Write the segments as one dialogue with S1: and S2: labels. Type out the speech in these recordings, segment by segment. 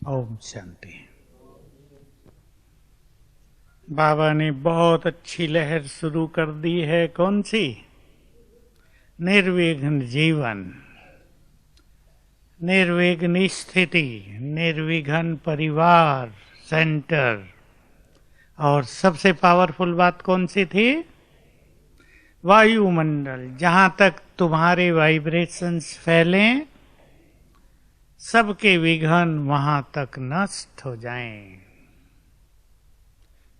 S1: ओम शांति। बाबा ने बहुत अच्छी लहर शुरू कर दी है। कौन सी? निर्विघ्न जीवन, निर्विघ्न स्थिति, निर्विघ्न परिवार सेंटर। और सबसे पावरफुल बात कौन सी थी? वायुमंडल। जहां तक तुम्हारे वाइब्रेशंस फैलें, सबके विघ्न वहां तक नष्ट हो जाएं।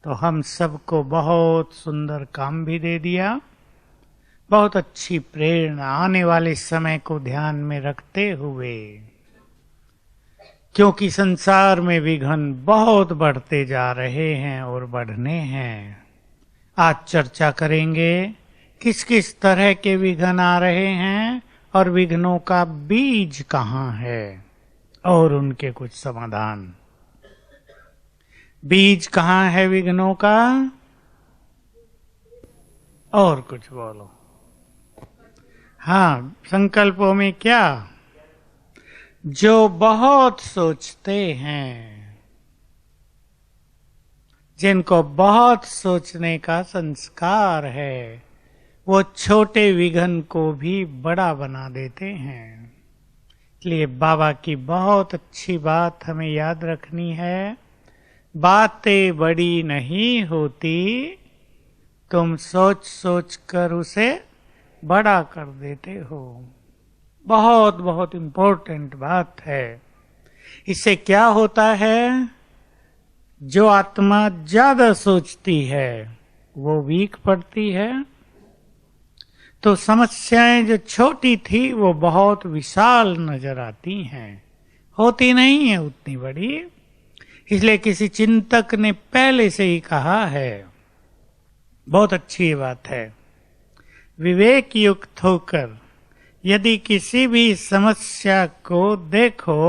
S1: तो हम सबको बहुत सुंदर काम भी दे दिया, बहुत अच्छी प्रेरणा आने वाले समय को ध्यान में रखते हुए, क्योंकि संसार में विघ्न बहुत बढ़ते जा रहे हैं और बढ़ने हैं। आज चर्चा करेंगे किस किस तरह के विघ्न आ रहे हैं और विघ्नों का बीज कहाँ है और उनके कुछ समाधान। बीज कहाँ है विघ्नों का? और कुछ बोलो। हाँ, संकल्पों में क्या? जो बहुत सोचते हैं, जिनको बहुत सोचने का संस्कार है, वो छोटे विघ्न को भी बड़ा बना देते हैं। इसलिए बाबा की बहुत अच्छी बात हमें याद रखनी है। बातें बड़ी नहीं होती, तुम सोच सोच कर उसे बड़ा कर देते हो। बहुत बहुत इम्पोर्टेंट बात है। इससे क्या होता है? जो आत्मा ज्यादा सोचती है वो वीक पड़ती है, तो समस्याएं जो छोटी थी वो बहुत विशाल नजर आती हैं, होती नहीं है उतनी बड़ी। इसलिए किसी चिंतक ने पहले से ही कहा है, बहुत अच्छी बात है, विवेक युक्त होकर यदि किसी भी समस्या को देखो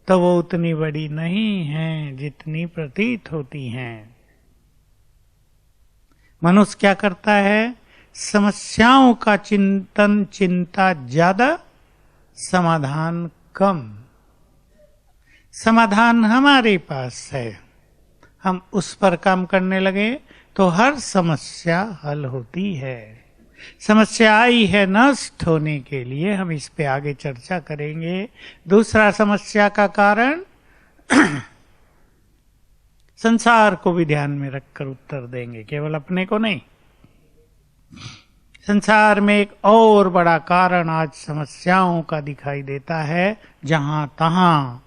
S1: तो वो उतनी बड़ी नहीं है जितनी प्रतीत होती हैं। मनुष्य क्या करता है? समस्याओं का चिंतन, चिंता ज्यादा, समाधान कम। समाधान हमारे पास है, हम उस पर काम करने लगे तो हर समस्या हल होती है। समस्या आई है नष्ट होने के लिए, हम इस पे आगे चर्चा करेंगे। दूसरा समस्या का कारण संसार को भी ध्यान में रखकर उत्तर देंगे, केवल अपने को नहीं। संसार में एक और बड़ा कारण आज समस्याओं का दिखाई देता है, जहां तहां।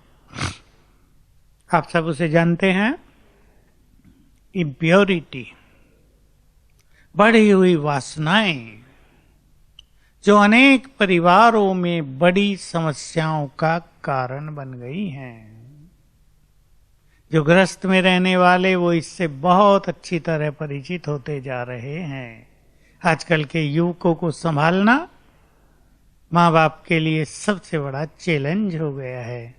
S1: आप सब उसे जानते हैं, इम्प्योरिटी, बढ़ी हुई वासनाएं, जो अनेक परिवारों में बड़ी समस्याओं का कारण बन गई हैं। जो गृहस्थ में रहने वाले वो इससे बहुत अच्छी तरह परिचित होते जा रहे हैं। आजकल के युवकों को संभालना माँ बाप के लिए सबसे बड़ा चैलेंज हो गया है।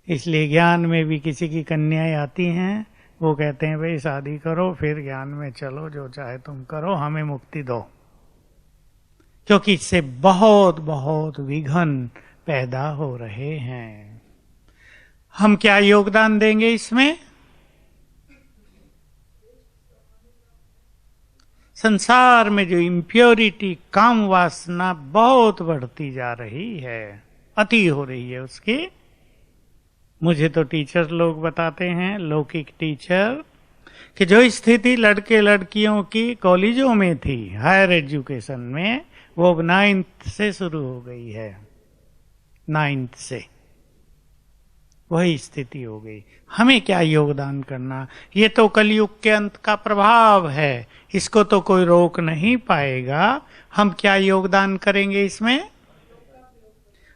S1: इसलिए ज्ञान में भी किसी की कन्याएं आती हैं, वो कहते हैं भाई शादी करो फिर ज्ञान में चलो, जो चाहे तुम करो, हमें मुक्ति दो। क्योंकि इससे बहुत बहुत विघ्न पैदा हो रहे हैं। हम क्या योगदान देंगे इसमें? संसार में जो इम्प्योरिटी, काम वासना बहुत बढ़ती जा रही है, अति हो रही है उसकी। मुझे तो टीचर लोग बताते हैं, लौकिक टीचर, कि जो स्थिति लड़के लड़कियों की कॉलेजों में थी, हायर एजुकेशन में, वो 9th से शुरू हो गई है। 9th से वही स्थिति हो गई। हमें क्या योगदान करना? ये तो कलयुग के अंत का प्रभाव है, इसको तो कोई रोक नहीं पाएगा। हम क्या योगदान करेंगे इसमें?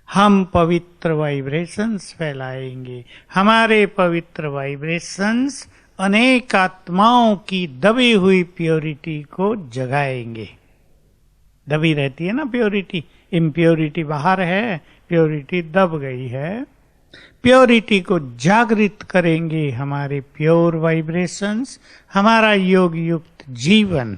S1: हम पवित्र वाइब्रेशंस फैलाएंगे। हमारे पवित्र वाइब्रेशंस अनेक आत्माओं की दबी हुई प्योरिटी को जगाएंगे। दबी रहती है ना प्योरिटी, इम्प्योरिटी बाहर है, प्योरिटी दब गई है। प्योरिटी को जागृत करेंगे हमारे प्योर वाइब्रेशंस, हमारा योग युक्त जीवन।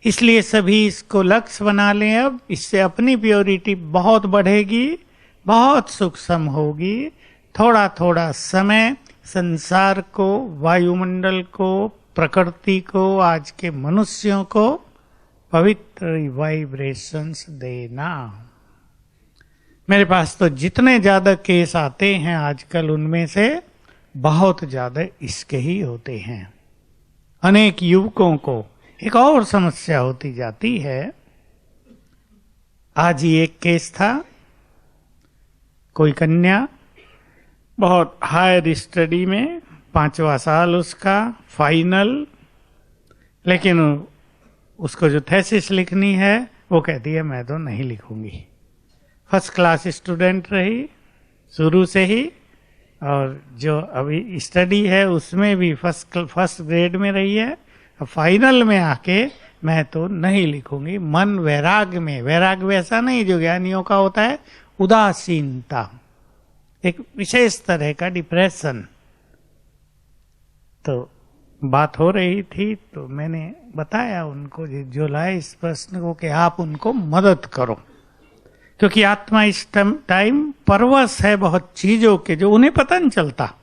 S1: इसलिए सभी इसको लक्ष्य बना लें। अब इससे अपनी प्योरिटी बहुत बढ़ेगी, बहुत सूक्ष्म होगी, थोड़ा थोड़ा समय संसार को, वायुमंडल को, प्रकृति को, आज के मनुष्यों को पवित्र वाइब्रेशंस देना। मेरे पास तो जितने ज्यादा केस आते हैं आजकल, उनमें से बहुत ज्यादा इसके ही होते हैं। अनेक युवकों को एक और समस्या होती जाती है। आज ही एक केस था, कोई कन्या बहुत हायर स्टडी में, 5वां साल उसका, फाइनल, लेकिन उसको जो थेसिस लिखनी है वो कहती है मैं तो नहीं लिखूंगी। फर्स्ट क्लास स्टूडेंट रही शुरू से ही, और जो अभी स्टडी है उसमें भी फर्स्ट ग्रेड में रही है। अब फाइनल में आके मैं तो नहीं लिखूंगी। मन वैराग में, वैराग वैसा नहीं जो ज्ञानियों का होता है, उदासीनता, एक विशेष तरह का डिप्रेशन। तो बात हो रही थी तो मैंने बताया उनको, जो लाए इस प्रश्न को, कि आप उनको मदद करो, क्योंकि आत्मा इस टाइम परवश है बहुत चीजों के, जो उन्हें पता नहीं चलता।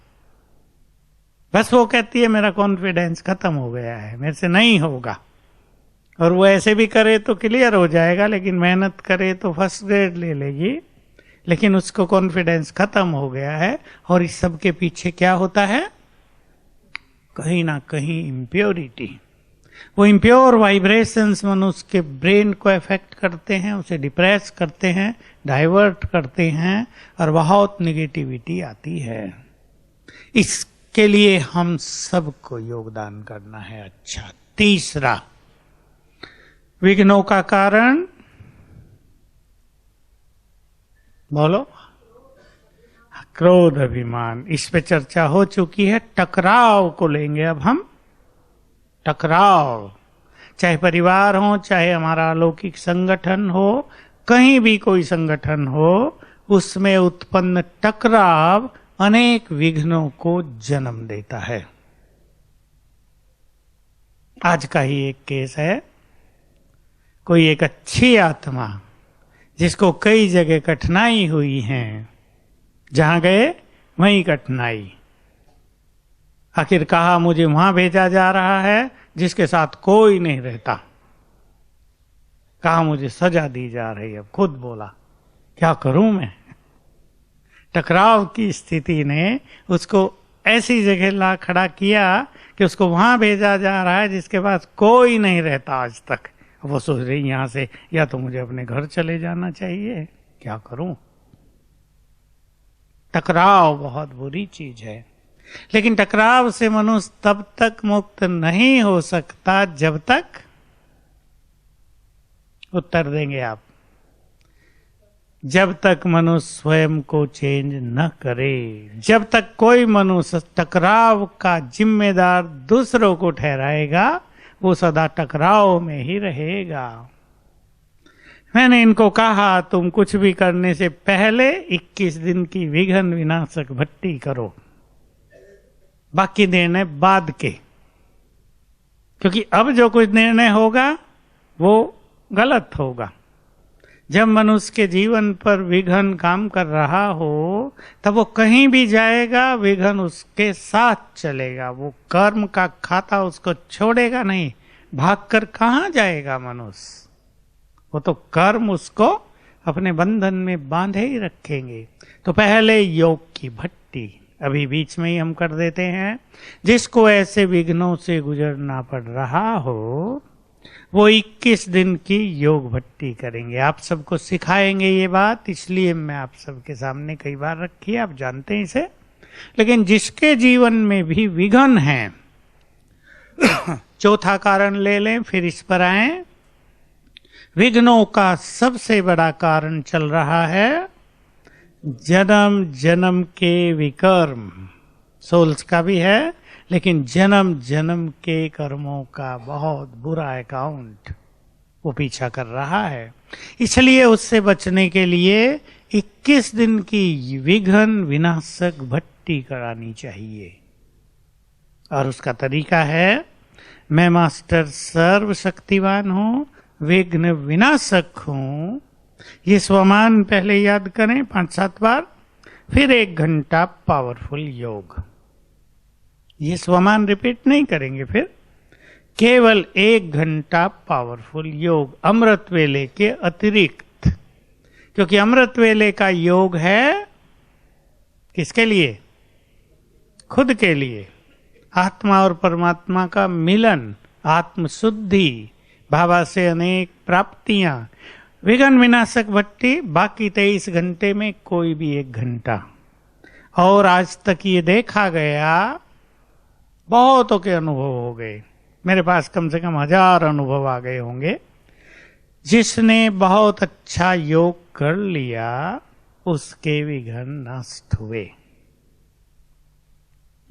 S1: बस वो कहती है मेरा कॉन्फिडेंस खत्म हो गया है, मेरे से नहीं होगा। और वो ऐसे भी करे तो क्लियर हो जाएगा, लेकिन मेहनत करे तो फर्स्ट ग्रेड ले लेगी, लेकिन उसको कॉन्फिडेंस खत्म हो गया है। और इस सब के पीछे क्या होता है? कहीं ना कहीं इम्प्योरिटी। वो इम्प्योर वाइब्रेशंस मनुष्य के ब्रेन को अफेक्ट करते हैं, उसे डिप्रेस करते हैं, डाइवर्ट करते हैं, और बहुत निगेटिविटी आती है। इसके लिए हम सबको योगदान करना है। अच्छा, तीसरा विघ्नों का कारण, बोलो, क्रोध, अभिमान। इस पे चर्चा हो चुकी है। टकराव को लेंगे अब हम। टकराव, चाहे परिवार हो, चाहे हमारा अलौकिक संगठन हो, कहीं भी कोई संगठन हो, उसमें उत्पन्न टकराव अनेक विघ्नों को जन्म देता है। आज का ही एक केस है, कोई एक अच्छी आत्मा जिसको कई जगह कठिनाई हुई है, जहां गए वहीं कठिनाई, आखिर कहा मुझे वहां भेजा जा रहा है जिसके साथ कोई नहीं रहता, कहा मुझे सजा दी जा रही है। अब खुद बोला क्या करूं मैं। टकराव की स्थिति ने उसको ऐसी जगह ला खड़ा किया कि उसको वहां भेजा जा रहा है जिसके पास कोई नहीं रहता आज तक। वो सोच रही यहां से या तो मुझे अपने घर चले जाना चाहिए, क्या करूं। टकराव बहुत बुरी चीज है, लेकिन टकराव से मनुष्य तब तक मुक्त नहीं हो सकता जब तक, उत्तर देंगे आप, जब तक मनुष्य स्वयं को चेंज न करे। जब तक कोई मनुष्य टकराव का जिम्मेदार दूसरों को ठहराएगा, वो सदा टकराव में ही रहेगा। मैंने इनको कहा तुम कुछ भी करने से पहले 21 दिन की विघ्न विनाशक भट्टी करो, बाकी निर्णय बाद के, क्योंकि अब जो कुछ निर्णय होगा वो गलत होगा। जब मनुष्य के जीवन पर विघ्न काम कर रहा हो तब वो कहीं भी जाएगा, विघ्न उसके साथ चलेगा। वो कर्म का खाता उसको छोड़ेगा नहीं। भागकर कहाँ जाएगा मनुष्य? वो तो कर्म उसको अपने बंधन में बांधे ही रखेंगे। तो पहले योग की भट्टी अभी बीच में ही हम कर देते हैं। जिसको ऐसे विघ्नों से गुजरना पड़ रहा हो वो 21 दिन की योग भट्टी करेंगे। आप सबको सिखाएंगे ये बात, इसलिए मैं आप सबके सामने कई बार रखी है, आप जानते हैं इसे। लेकिन जिसके जीवन में भी विघ्न है, चौथा कारण ले लें, फिर इस पर आए। विघ्नों का सबसे बड़ा कारण चल रहा है जन्म जन्म के विकर्म। सोल्स का भी है, लेकिन जन्म जन्म के कर्मों का बहुत बुरा अकाउंट वो पीछा कर रहा है। इसलिए उससे बचने के लिए 21 दिन की विघ्न विनाशक भट्टी करानी चाहिए। और उसका तरीका है, मैं मास्टर सर्वशक्तिवान हूं, विघ्न विनाशक हूं। ये स्वमान पहले याद करें 5-7 बार। फिर 1 घंटा पावरफुल योग। ये स्वमान रिपीट नहीं करेंगे, फिर केवल 1 घंटा पावरफुल योग अमृत वेले के अतिरिक्त, क्योंकि अमृत वेले का योग है किसके लिए? खुद के लिए। आत्मा और परमात्मा का मिलन, आत्म शुद्धि, भावा से अनेक प्राप्तियां, विघ्न विनाशक भट्टी। बाकी 23 घंटे में कोई भी 1 घंटा। और आज तक ये देखा गया, बहुतों के अनुभव हो गए, मेरे पास कम से कम 1000 अनुभव आ गए होंगे। जिसने बहुत अच्छा योग कर लिया उसके विघ्न नष्ट हुए।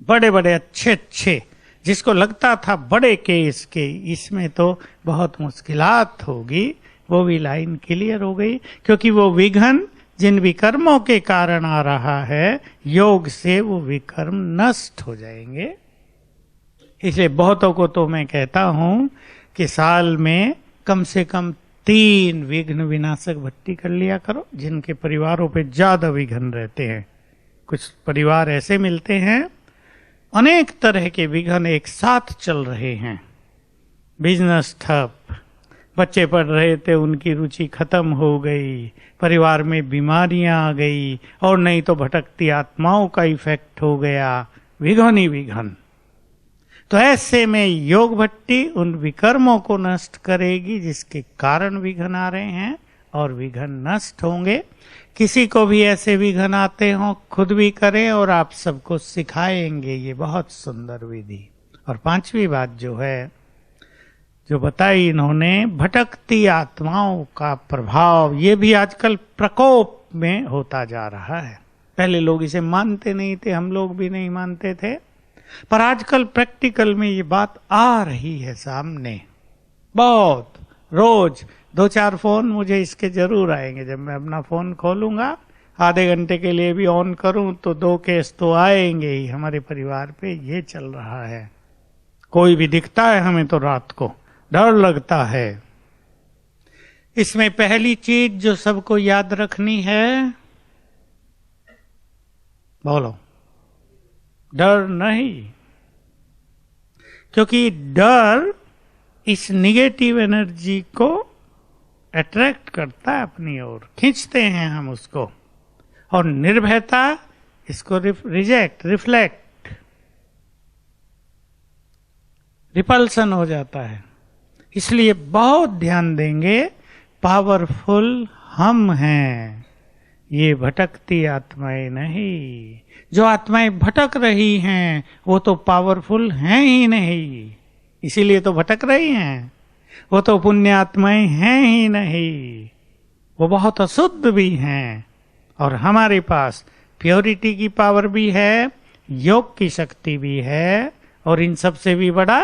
S1: बड़े बड़े अच्छे अच्छे, जिसको लगता था बड़े केस के इसमें तो बहुत मुश्किलात होगी, वो भी लाइन क्लियर हो गई, क्योंकि वो विघ्न जिन विकर्मों के कारण आ रहा है, योग से वो विकर्म नष्ट हो जाएंगे। इसलिए बहुतों को तो मैं कहता हूं कि साल में कम से कम 3 विघ्न विनाशक भट्टी कर लिया करो, जिनके परिवारों पे ज्यादा विघ्न रहते हैं। कुछ परिवार ऐसे मिलते हैं, अनेक तरह के विघ्न एक साथ चल रहे हैं। बिजनेस ठप, बच्चे पढ़ रहे थे उनकी रुचि खत्म हो गई, परिवार में बीमारियां आ गई, और नहीं तो भटकती आत्माओं का इफेक्ट हो गया, विघ्न ही विघ्न। तो ऐसे में योग भट्टी उन विकर्मों को नष्ट करेगी जिसके कारण विघ्न आ रहे हैं, और विघ्न नष्ट होंगे। किसी को भी ऐसे विघ्न आते हों, खुद भी करें और आप सबको सिखाएंगे। ये बहुत सुंदर विधि। और 5वीं बात जो है, जो बताई इन्होंने, भटकती आत्माओं का प्रभाव, ये भी आजकल प्रकोप में होता जा रहा है। पहले लोग इसे मानते नहीं थे, हम लोग भी नहीं मानते थे, पर आजकल प्रैक्टिकल में ये बात आ रही है सामने। बहुत रोज 2-4 फोन मुझे इसके जरूर आएंगे। जब मैं अपना फोन खोलूंगा, आधे घंटे के लिए भी ऑन करूं, तो 2 केस तो आएंगे ही। हमारे परिवार पे ये चल रहा है। कोई भी दिखता है हमें तो रात को डर लगता है। इसमें पहली चीज जो सबको याद रखनी है, बोलो, डर नहीं। क्योंकि डर इस निगेटिव एनर्जी को अट्रैक्ट करता है अपनी ओर, खींचते हैं हम उसको। और निर्भयता इसको रिजेक्ट, रिफ्लेक्ट, रिपल्सन हो जाता है। इसलिए बहुत ध्यान देंगे, पावरफुल हम हैं, ये भटकती आत्माएं नहीं। जो आत्माएं भटक रही हैं वो तो पावरफुल हैं ही नहीं, इसीलिए तो भटक रही हैं। वो तो पुण्य आत्माएं हैं ही नहीं, वो बहुत अशुद्ध भी हैं। और हमारे पास प्योरिटी की पावर भी है, योग की शक्ति भी है, और इन सब से भी बड़ा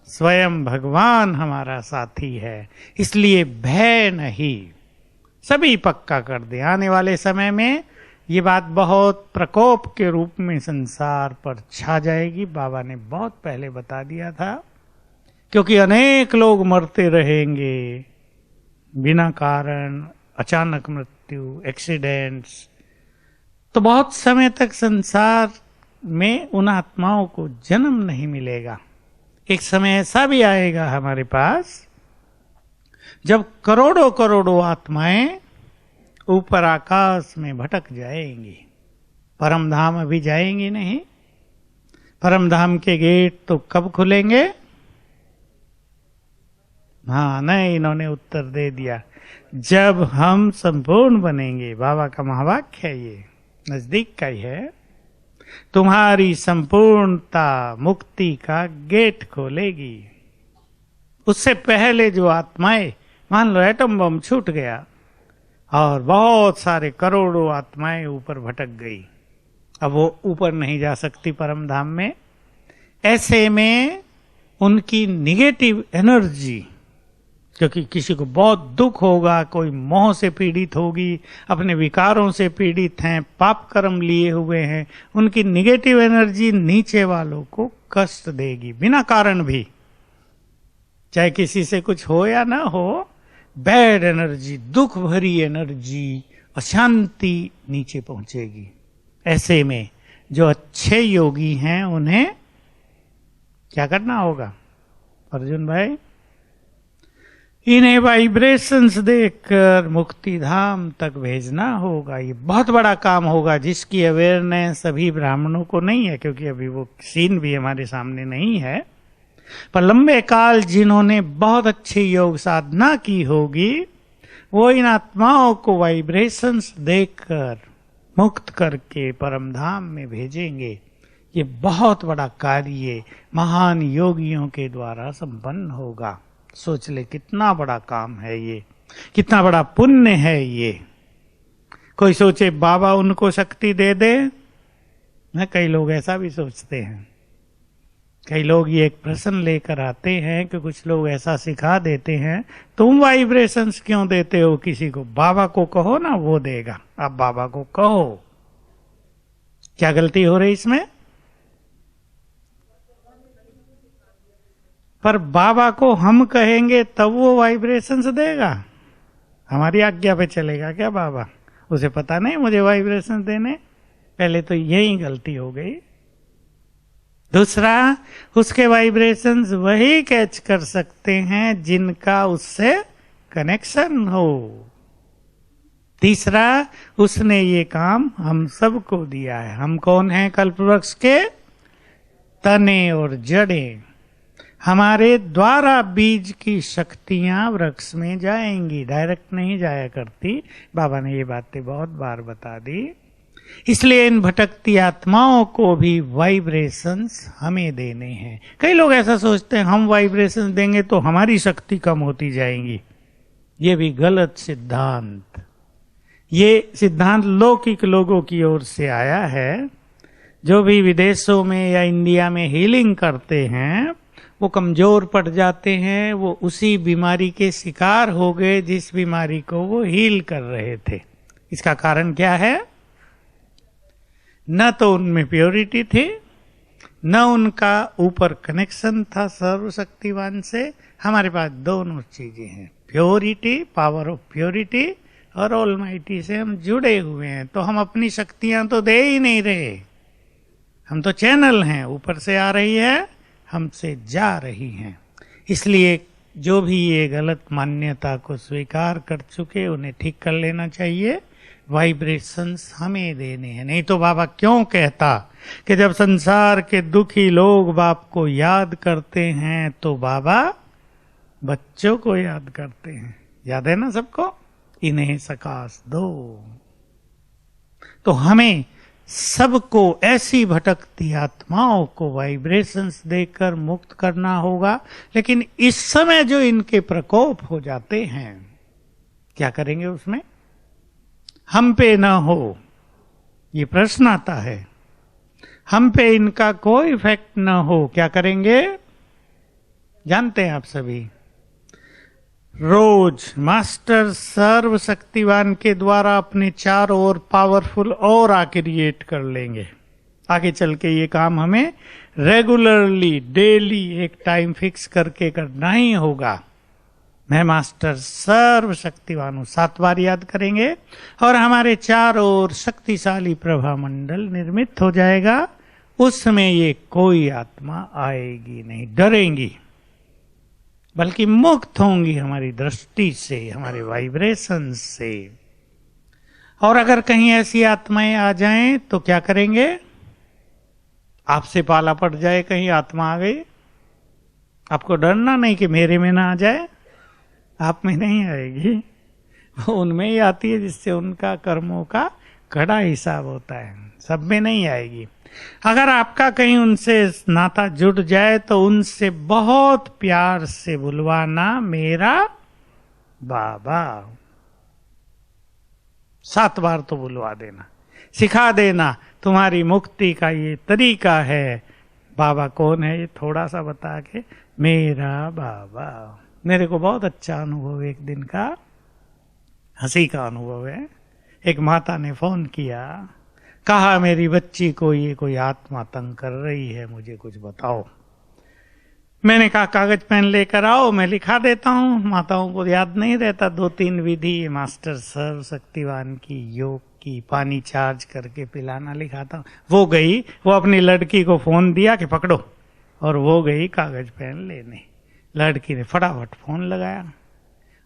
S1: स्वयं भगवान हमारा साथी है। इसलिए भय नहीं, सभी पक्का कर दे। आने वाले समय में ये बात बहुत प्रकोप के रूप में संसार पर छा जाएगी। बाबा ने बहुत पहले बता दिया था, क्योंकि अनेक लोग मरते रहेंगे बिना कारण, अचानक मृत्यु, एक्सीडेंट्स। तो बहुत समय तक संसार में उन आत्माओं को जन्म नहीं मिलेगा। एक समय ऐसा भी आएगा हमारे पास जब करोड़ों करोड़ों आत्माएं ऊपर आकाश में भटक जाएंगी, परम धाम अभी जाएंगी नहीं। परम धाम के गेट तो कब खुलेंगे? हाँ, नहीं, इन्होंने उत्तर दे दिया, जब हम संपूर्ण बनेंगे। बाबा का महावाक्य है, ये नजदीक का ही है। तुम्हारी संपूर्णता मुक्ति का गेट खोलेगी। उससे पहले जो आत्माएं, मान लो एटम बम छूट गया और बहुत सारे करोड़ों आत्माएं ऊपर भटक गई, अब वो ऊपर नहीं जा सकती परम धाम में। ऐसे में उनकी निगेटिव एनर्जी, क्योंकि किसी को बहुत दुख होगा, कोई मोह से पीड़ित होगी, अपने विकारों से पीड़ित हैं, पाप कर्म लिए हुए हैं, उनकी निगेटिव एनर्जी नीचे वालों को कष्ट देगी बिना कारण भी। चाहे किसी से कुछ हो या ना हो, बैड एनर्जी, दुख भरी एनर्जी अशांति नीचे पहुंचेगी। ऐसे में जो अच्छे योगी हैं उन्हें क्या करना होगा अर्जुन भाई? इन्हें वाइब्रेशंस देकर मुक्ति धाम तक भेजना होगा। ये बहुत बड़ा काम होगा जिसकी अवेयरनेस अभी ब्राह्मणों को नहीं है, क्योंकि अभी वो सीन भी हमारे सामने नहीं है। पर लंबे काल जिन्होंने बहुत अच्छी योग साधना की होगी वो इन आत्माओं को वाइब्रेशंस देकर मुक्त करके परम धाम में भेजेंगे। ये बहुत बड़ा कार्य महान योगियों के द्वारा संपन्न होगा। सोच ले कितना बड़ा काम है ये, कितना बड़ा पुण्य है ये। कोई सोचे बाबा उनको शक्ति दे दे ना, कई लोग ऐसा भी सोचते हैं। कई लोग ये एक प्रश्न लेकर आते हैं कि कुछ लोग ऐसा सिखा देते हैं, तुम वाइब्रेशंस क्यों देते हो किसी को? बाबा को कहो ना, वो देगा। आप बाबा को कहो। क्या गलती हो रही इसमें? पर बाबा को हम कहेंगे तब वो वाइब्रेशंस देगा? हमारी आज्ञा पे चलेगा क्या बाबा? उसे पता नहीं मुझे वाइब्रेशंस देने। पहले तो यही गलती हो गई। दूसरा, उसके वाइब्रेशंस वही कैच कर सकते हैं जिनका उससे कनेक्शन हो। तीसरा, उसने ये काम हम सबको दिया है। हम कौन हैं? कल्पवृक्ष के तने और जड़ें। हमारे द्वारा बीज की शक्तियां वृक्ष में जाएंगी, डायरेक्ट नहीं जाया करती। बाबा ने ये बातें बहुत बार बता दी। इसलिए इन भटकती आत्माओं को भी वाइब्रेशंस हमें देने हैं। कई लोग ऐसा सोचते हैं हम वाइब्रेशंस देंगे तो हमारी शक्ति कम होती जाएंगी। ये भी गलत सिद्धांत। ये सिद्धांत लौकिक लोगों की ओर से आया है। जो भी विदेशों में या इंडिया में हीलिंग करते हैं वो कमजोर पड़ जाते हैं। वो उसी बीमारी के शिकार हो गए जिस बीमारी को वो हील कर रहे थे। इसका कारण क्या है? न तो उनमें प्योरिटी थी, न उनका ऊपर कनेक्शन था सर्वशक्तिवान से। हमारे पास दोनों चीजें हैं, प्योरिटी, पावर ऑफ प्योरिटी, और ऑलमाइटी से हम जुड़े हुए हैं। तो हम अपनी शक्तियां तो दे ही नहीं रहे। हम तो चैनल हैं, ऊपर से आ रही है, हमसे जा रही हैं। इसलिए जो भी ये गलत मान्यता को स्वीकार कर चुके उन्हें ठीक कर लेना चाहिए। वाइब्रेशंस हमें देने हैं। नहीं तो बाबा क्यों कहता कि जब संसार के दुखी लोग बाप को याद करते हैं तो बाबा बच्चों को याद करते हैं। याद है ना सबको? इन्हें सकाश दो। तो हमें सबको ऐसी भटकती आत्माओं को वाइब्रेशंस देकर मुक्त करना होगा। लेकिन इस समय जो इनके प्रकोप हो जाते हैं, क्या करेंगे उसमें? हम पे ना हो, ये प्रश्न आता है। हम पे इनका कोई इफेक्ट ना हो, क्या करेंगे? जानते हैं आप सभी। रोज मास्टर सर्वशक्तिवान के द्वारा अपने चारों ओर पावरफुल ऑरा क्रिएट कर लेंगे। आगे चल के ये काम हमें रेगुलरली डेली एक टाइम फिक्स करके करना ही होगा। मैं मास्टर सर्वशक्तिवान हूं 7 बार याद करेंगे और हमारे चारों ओर शक्तिशाली प्रभा मंडल निर्मित हो जाएगा। उस समय ये कोई आत्मा आएगी नहीं, डरेंगी, बल्कि मुक्त होंगी हमारी दृष्टि से, हमारे वाइब्रेशन से। और अगर कहीं ऐसी आत्माएं आ जाएं तो क्या करेंगे? आपसे पाला पड़ जाए, कहीं आत्मा आ गई, आपको डरना नहीं कि मेरे में ना आ जाए। आप में नहीं आएगी, वो उनमें ही आती है जिससे उनका कर्मों का कड़ा हिसाब होता है। सब में नहीं आएगी। अगर आपका कहीं उनसे नाता जुड़ जाए तो उनसे बहुत प्यार से बुलवाना मेरा बाबा। 7 बार तो बुलवा देना, सिखा देना तुम्हारी मुक्ति का ये तरीका है। बाबा कौन है ये थोड़ा सा बता के, मेरा बाबा। मेरे को बहुत अच्छा अनुभव, एक दिन का हंसी का अनुभव है। एक माता ने फोन किया, कहा मेरी बच्ची को ये कोई आत्मा तंग कर रही है, मुझे कुछ बताओ। मैंने कहा कागज पेन लेकर आओ, मैं लिखा देता हूँ। माताओं को याद नहीं रहता 2-3 विधि, मास्टर सर्व शक्तिवान की, योग की, पानी चार्ज करके पिलाना लिखाता हूँ। वो गई, वो अपनी लड़की को फोन दिया कि पकड़ो, और वो गई कागज पेन लेने। लड़की ने फटाफट फोन लगाया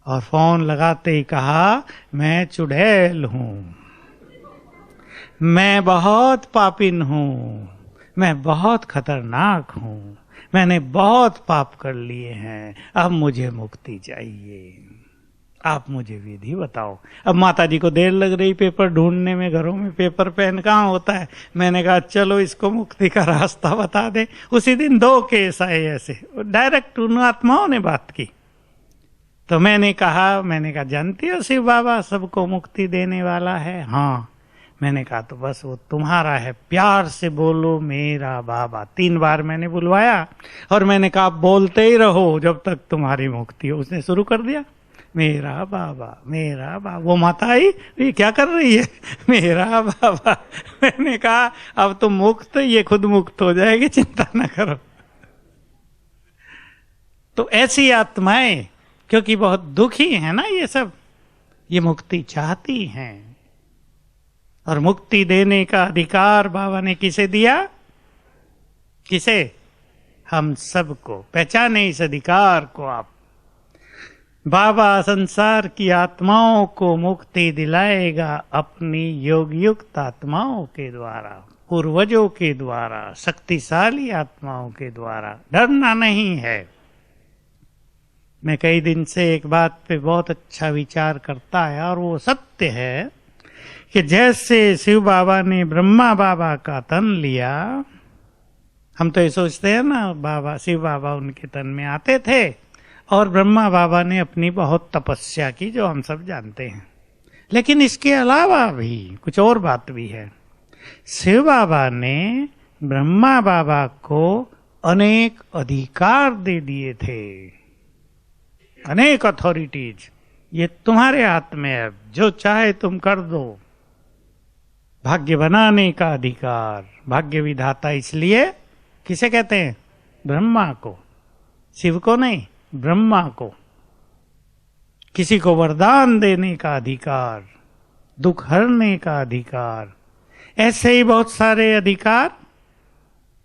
S1: और फोन लगाते ही कहा, मैं चुड़ैल हूं, मैं बहुत पापिन हूं, मैं बहुत खतरनाक हूं, मैंने बहुत पाप कर लिए हैं, अब मुझे मुक्ति चाहिए, आप मुझे विधि बताओ। अब माता जी को देर लग रही पेपर ढूंढने में, घरों में पेपर पेन कहाँ होता है। मैंने कहा चलो इसको मुक्ति का रास्ता बता दे। उसी दिन 2 केस आए ऐसे, डायरेक्ट उन आत्माओं ने बात की। तो मैंने कहा जानती हो शिव बाबा सबको मुक्ति देने वाला है? हाँ। मैंने कहा तो बस वो तुम्हारा है, प्यार से बोलो मेरा बाबा। 3 बार मैंने बुलवाया और मैंने कहा बोलते ही रहो जब तक तुम्हारी मुक्ति हो। उसने शुरू कर दिया, मेरा बाबा, मेरा बाबा। वो माता आई, ये क्या कर रही है? मेरा बाबा। मैंने कहा अब तुम मुक्त, ये खुद मुक्त हो जाएगी, चिंता ना करो। तो ऐसी आत्माएं, क्योंकि बहुत दुखी है ना ये सब, ये मुक्ति चाहती हैं। और मुक्ति देने का अधिकार बाबा ने किसे दिया? किसे? हम सबको। पहचाने इस अधिकार को आप। बाबा संसार की आत्माओं को मुक्ति दिलाएगा अपनी योग युक्त आत्माओं के द्वारा, पूर्वजों के द्वारा, शक्तिशाली आत्माओं के द्वारा। डरना नहीं है। मैं कई दिन से एक बात पे बहुत अच्छा विचार करता है और वो सत्य है कि जैसे शिव बाबा ने ब्रह्मा बाबा का तन लिया, हम तो ये सोचते हैं ना बाबा, शिव बाबा उनके तन में आते थे और ब्रह्मा बाबा ने अपनी बहुत तपस्या की, जो हम सब जानते हैं। लेकिन इसके अलावा भी कुछ और बात भी है। शिव बाबा ने ब्रह्मा बाबा को अनेक अधिकार दे दिए थे, अनेक अथॉरिटीज। ये तुम्हारे हाथ में है, जो चाहे तुम कर दो। भाग्य बनाने का अधिकार। भाग्य विधाता इसलिए किसे कहते हैं? ब्रह्मा को, शिव को नहीं, ब्रह्मा को। किसी को वरदान देने का अधिकार, दुख हरने का अधिकार, ऐसे ही बहुत सारे अधिकार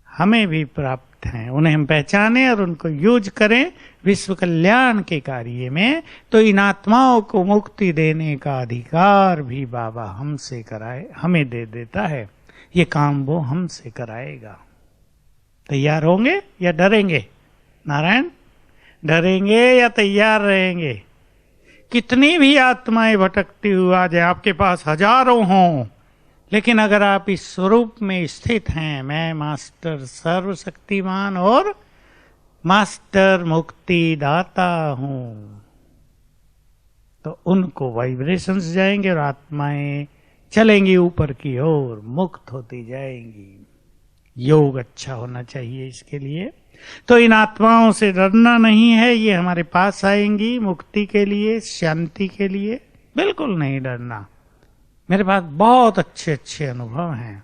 S1: हमें भी प्राप्त हैं। उन्हें हम पहचानें और उनको यूज करें विश्व कल्याण के कार्य में, तो इन आत्माओं को मुक्ति देने का अधिकार भी बाबा हमसे कराए, हमें दे देता है। ये काम वो हमसे कराएगा। तैयार होंगे या डरेंगे? नारायण, डरेंगे या तैयार रहेंगे? कितनी भी आत्माएं भटकती हुई आ जाए, आपके पास हजारों हों, लेकिन अगर आप इस स्वरूप में स्थित हैं, मैं मास्टर सर्वशक्तिमान और मास्टर मुक्ति दाता हूं, तो उनको वाइब्रेशंस जाएंगे और आत्माएं चलेंगी ऊपर की ओर, मुक्त होती जाएंगी। योग अच्छा होना चाहिए इसके लिए। तो इन आत्माओं से डरना नहीं है, ये हमारे पास आएंगी मुक्ति के लिए, शांति के लिए। बिल्कुल नहीं डरना। मेरे पास बहुत अच्छे अच्छे अनुभव हैं।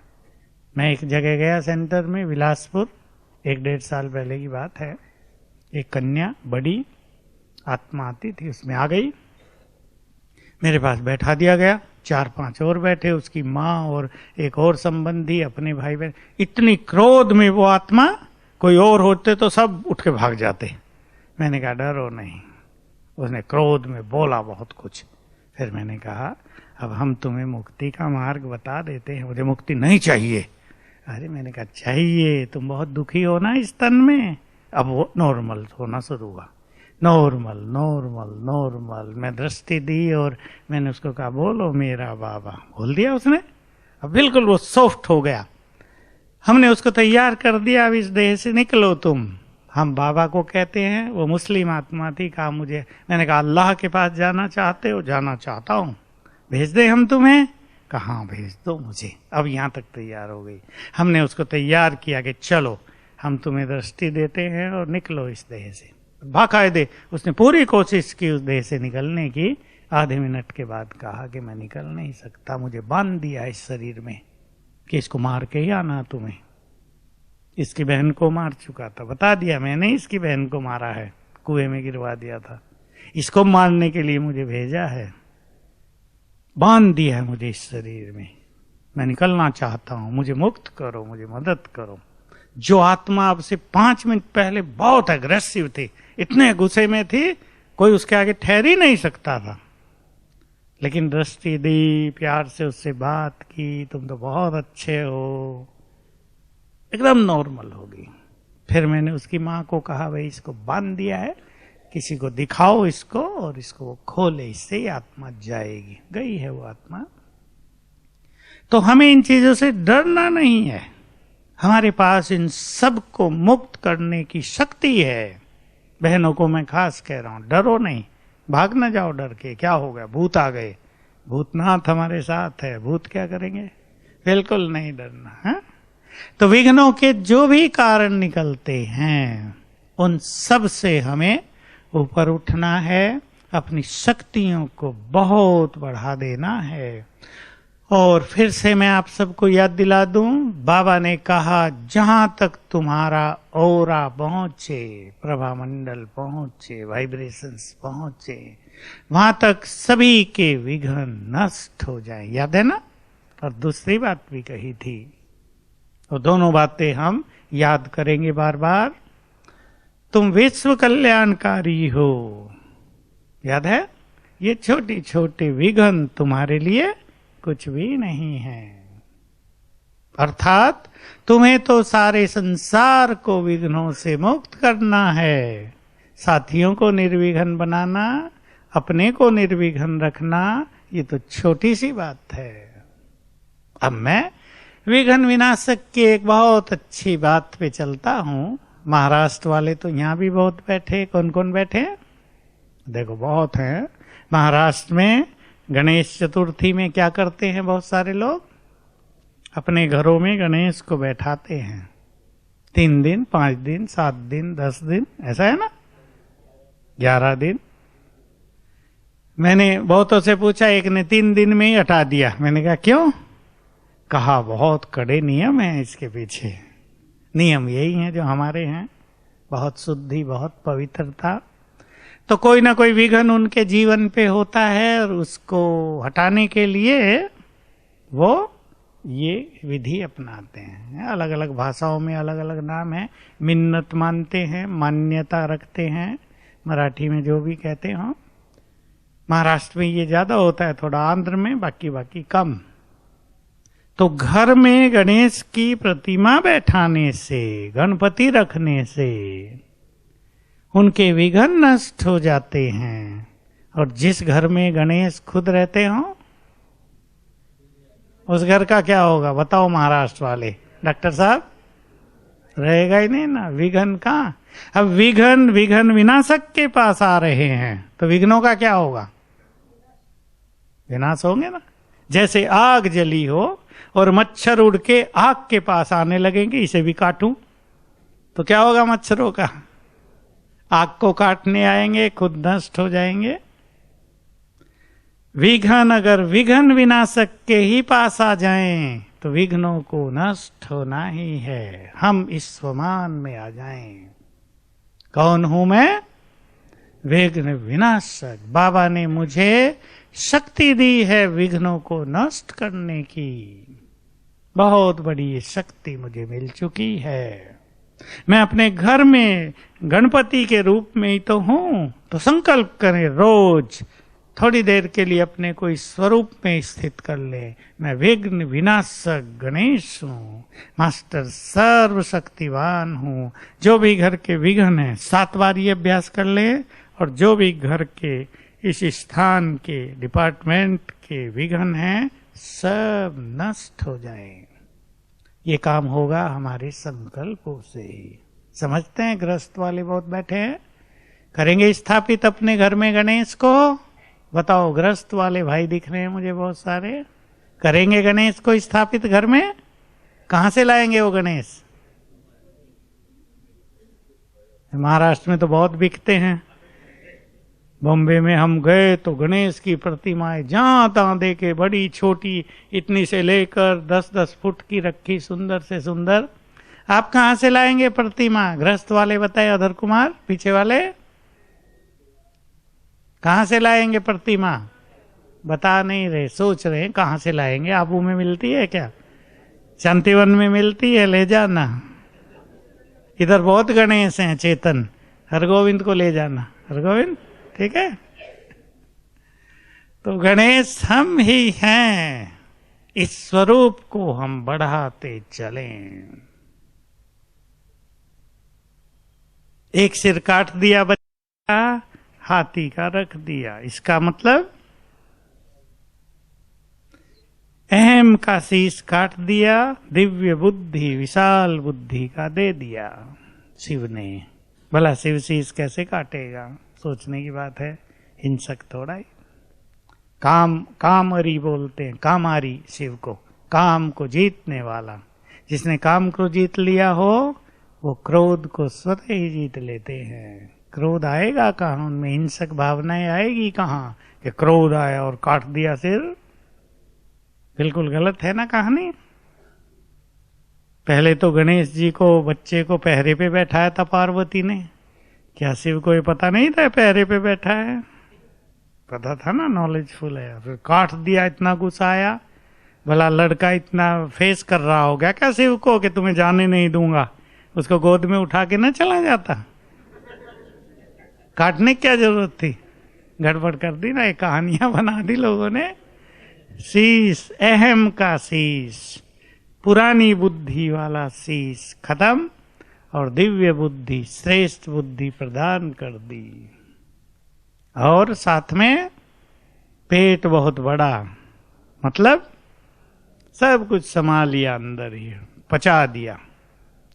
S1: मैं एक जगह गया सेंटर में, बिलासपुर, 1-1.5 साल पहले की बात है। एक कन्या बड़ी आत्मा आती थी, उसमें आ गई, मेरे पास बैठा दिया गया। 4-5 और बैठे, उसकी माँ और एक और संबंधी, अपने भाई बहन। इतनी क्रोध में वो आत्मा, कोई और होते तो सब उठ के भाग जाते। मैंने कहा डरो नहीं। उसने क्रोध में बोला बहुत कुछ। फिर मैंने कहा अब हम तुम्हें मुक्ति का मार्ग बता देते हैं। मुझे मुक्ति नहीं चाहिए। अरे मैंने कहा चाहिए, तुम बहुत दुखी हो ना इस तन में। अब वो नॉर्मल होना शुरू हुआ, नॉर्मल नॉर्मल नॉर्मल। मैं दृष्टि दी और मैंने उसको कहा बोलो मेरा बाबा। बोल दिया उसने। अब बिल्कुल वो सॉफ्ट हो गया। हमने उसको तैयार कर दिया, अब इस देह से निकलो तुम। हम बाबा को कहते हैं, वो मुस्लिम आत्मा थी। कहा मुझे, मैंने कहा अल्लाह के पास जाना चाहते हो? जाना चाहता हूँ। भेज दे हम तुम्हें? कहाँ भेज दो मुझे। अब यहाँ तक तैयार हो गई। हमने उसको तैयार किया कि चलो हम तुम्हें दृष्टि देते हैं और निकलो इस देह से। बाकायदे उसने पूरी कोशिश की उस देह से निकलने की। आधे मिनट के बाद कहा कि मैं निकल नहीं सकता, मुझे बांध दिया इस शरीर में कि इसको मार के ही आना तुम्हें। इसकी बहन को मार चुका था, बता दिया मैंने इसकी बहन को मारा है, कुएं में गिरवा दिया था, इसको मारने के लिए मुझे भेजा है, बांध दिया है मुझे इस शरीर में, मैं निकलना चाहता हूं, मुझे मुक्त करो, मुझे मदद करो। जो आत्मा अब से 5 मिनट पहले बहुत एग्रेसिव थी, इतने गुस्से में थी, कोई उसके आगे ठहर ही नहीं सकता था, लेकिन दृष्टि दी, प्यार से उससे बात की, तुम तो बहुत अच्छे हो, एकदम नॉर्मल हो गई। फिर मैंने उसकी माँ को कहा, भाई इसको बांध दिया है, किसी को दिखाओ इसको, और इसको वो खोले, इससे ही आत्मा जाएगी। गई है वो आत्मा। तो हमें इन चीजों से डरना नहीं है, हमारे पास इन सब को मुक्त करने की शक्ति है। बहनों को मैं खास कह रहा हूं, डरो नहीं, भाग ना जाओ डर के, क्या हो गया, भूत आ गए, भूतनाथ हमारे साथ है, भूत क्या करेंगे, बिल्कुल नहीं डरना है। तो विघ्नों के जो भी कारण निकलते हैं, उन सब से हमें ऊपर उठना है, अपनी शक्तियों को बहुत बढ़ा देना है। और फिर से मैं आप सबको याद दिला दूं, बाबा ने कहा जहां तक तुम्हारा औरा पहुंचे, प्रभामंडल पहुंचे, वाइब्रेशंस पहुंचे, वहां तक सभी के विघ्न नष्ट हो जाए। याद है ना? और दूसरी बात भी कही थी, और दोनों बातें हम याद करेंगे बार बार। तुम विश्व कल्याणकारी हो, याद है? ये छोटे छोटे विघ्न तुम्हारे लिए कुछ भी नहीं है। अर्थात तुम्हें तो सारे संसार को विघ्नों से मुक्त करना है, साथियों को निर्विघ्न बनाना, अपने को निर्विघ्न रखना, ये तो छोटी सी बात है। अब मैं विघ्न विनाशक की एक बहुत अच्छी बात पे चलता हूं। महाराष्ट्र वाले तो यहां भी बहुत बैठे, कौन कौन बैठे? देखो बहुत हैं। महाराष्ट्र में गणेश चतुर्थी में क्या करते हैं बहुत सारे लोग? अपने घरों में गणेश को बैठाते हैं 3 दिन, 5 दिन, 7 दिन, 10 दिन, ऐसा है ना, 11 दिन। मैंने बहुतों से पूछा, एक ने 3 दिन में ही हटा दिया। मैंने कहा क्यों? कहा बहुत कड़े नियम हैं इसके पीछे। नियम यही हैं जो हमारे हैं, बहुत शुद्धि, बहुत पवित्रता। तो कोई ना कोई विघ्न उनके जीवन पे होता है, और उसको हटाने के लिए वो ये विधि अपनाते हैं। अलग अलग भाषाओं में अलग अलग नाम है। मिन्नत मानते हैं, मान्यता रखते हैं, मराठी में जो भी कहते हो। महाराष्ट्र में ये ज्यादा होता है, थोड़ा आंध्र में, बाकी कम। तो घर में गणेश की प्रतिमा बैठाने से, गणपति रखने से उनके विघ्न नष्ट हो जाते हैं। और जिस घर में गणेश खुद रहते हो, उस घर का क्या होगा बताओ महाराष्ट्र वाले? डॉक्टर साहब, रहेगा ही नहीं ना विघ्न का। अब विघ्न विनाशक के पास आ रहे हैं, तो विघ्नों का क्या होगा? विनाश होंगे ना। जैसे आग जली हो और मच्छर उड़ के आग के पास आने लगेंगे, इसे भी काटूं तो क्या होगा? मच्छरों का आग को काटने आएंगे, खुद नष्ट हो जाएंगे। विघ्न अगर विघ्न विनाशक के ही पास आ जाएं, तो विघ्नों को नष्ट होना ही है। हम इस स्वमान में आ जाएं। कौन हूं मैं? विघ्न विनाशक। बाबा ने मुझे शक्ति दी है विघ्नों को नष्ट करने की। बहुत बड़ी शक्ति मुझे मिल चुकी है। मैं अपने घर में गणपति के रूप में ही तो हूं। तो संकल्प करें, रोज थोड़ी देर के लिए अपने को इस स्वरूप में स्थित कर ले। मैं विघ्न विनाशक गणेश हूं, मास्टर सर्वशक्तिवान हूं। जो भी घर के विघ्न है, 7 बार ये अभ्यास कर ले, और जो भी घर के इस स्थान के डिपार्टमेंट के विघ्न हैं, सब नष्ट हो जाएं। ये काम होगा हमारे संकल्पों से ही। समझते हैं? गृहस्थ वाले बहुत बैठे हैं। करेंगे स्थापित अपने घर में गणेश को? बताओ, गृहस्थ वाले भाई दिख रहे हैं मुझे बहुत सारे। करेंगे गणेश को स्थापित घर में? कहां से लाएंगे वो गणेश? महाराष्ट्र में तो बहुत बिकते हैं। बॉम्बे में हम गए तो गणेश की प्रतिमाएं जहां तहां देखे, बड़ी छोटी, इतनी से लेकर 10-10 फुट की रखी, सुंदर से सुंदर। आप कहां से लाएंगे प्रतिमा? गृहस्थ वाले बताए, अधर कुमार पीछे वाले कहां से लाएंगे प्रतिमा? बता नहीं रहे, सोच रहे हैं कहां से लाएंगे। आबू में मिलती है क्या? शांतिवन में मिलती है, ले जाना। इधर बहुत गणेश हैं चेतन, हरगोविंद को ले जाना। हरगोविंद ठीक है। तो गणेश हम ही हैं, इस स्वरूप को हम बढ़ाते चलें। एक सिर काट दिया बच्चा, हाथी का रख दिया। इसका मतलब अहम का शीश काट दिया, दिव्य बुद्धि विशाल बुद्धि का दे दिया शिव ने। भला शिव शीश कैसे काटेगा? सोचने की बात है। हिंसक थोड़ा ही। कामरी बोलते हैं, कामारी शिव को, काम को जीतने वाला। जिसने काम को जीत लिया हो वो क्रोध को स्वतः ही जीत लेते हैं। क्रोध आएगा कहाँ? उनमें हिंसक भावनाएं आएगी कहाँ कि क्रोध आया और काट दिया सिर? बिल्कुल गलत है ना कहानी। पहले तो गणेश जी को बच्चे को पहरे पे बैठाया था पार्वती ने। क्या शिव को ये पता नहीं था पहरे पे बैठा है? पता था ना, नॉलेजफुल है। फिर काट दिया, इतना गुस्सा आया। भला लड़का इतना फेस कर रहा हो गया क्या शिव को कि तुम्हें जाने नहीं दूंगा? उसको गोद में उठा के ना चला जाता? काटने की क्या जरूरत थी? गड़बड़ कर दी ना, ये कहानियां बना दी लोगों ने। शीश, अहम का शीश, पुरानी बुद्धि वाला शीश खत्म और दिव्य बुद्धि, श्रेष्ठ बुद्धि प्रदान कर दी। और साथ में पेट बहुत बड़ा, मतलब सब कुछ समा लिया अंदर ही, पचा दिया,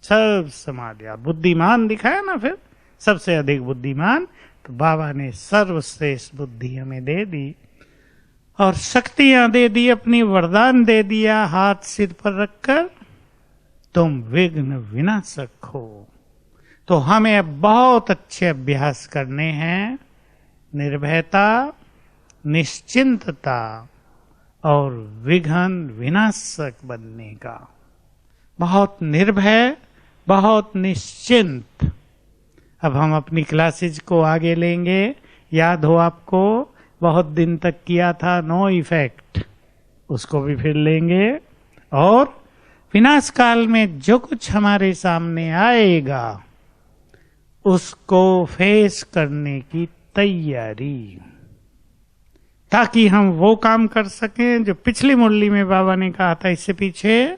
S1: सब समा दिया। बुद्धिमान दिखाया ना फिर, सबसे अधिक बुद्धिमान। तो बाबा ने सर्वश्रेष्ठ बुद्धि हमें दे दी और शक्तियां दे दी, अपनी वरदान दे दिया। हाथ सिर पर रखकर तुम विघ्न विनाशक हो। तो हमें अब बहुत अच्छे अभ्यास करने हैं, निर्भयता, निश्चिंतता और विघ्न विनाशक बनने का। बहुत निर्भय, बहुत निश्चिंत। अब हम अपनी क्लासेज को आगे लेंगे। याद हो आपको, बहुत दिन तक किया था नो इफेक्ट, उसको भी फिर लेंगे। और विनाश काल में जो कुछ हमारे सामने आएगा उसको फेस करने की तैयारी, ताकि हम वो काम कर सकें जो पिछली मुरली में बाबा ने कहा था इससे पीछे।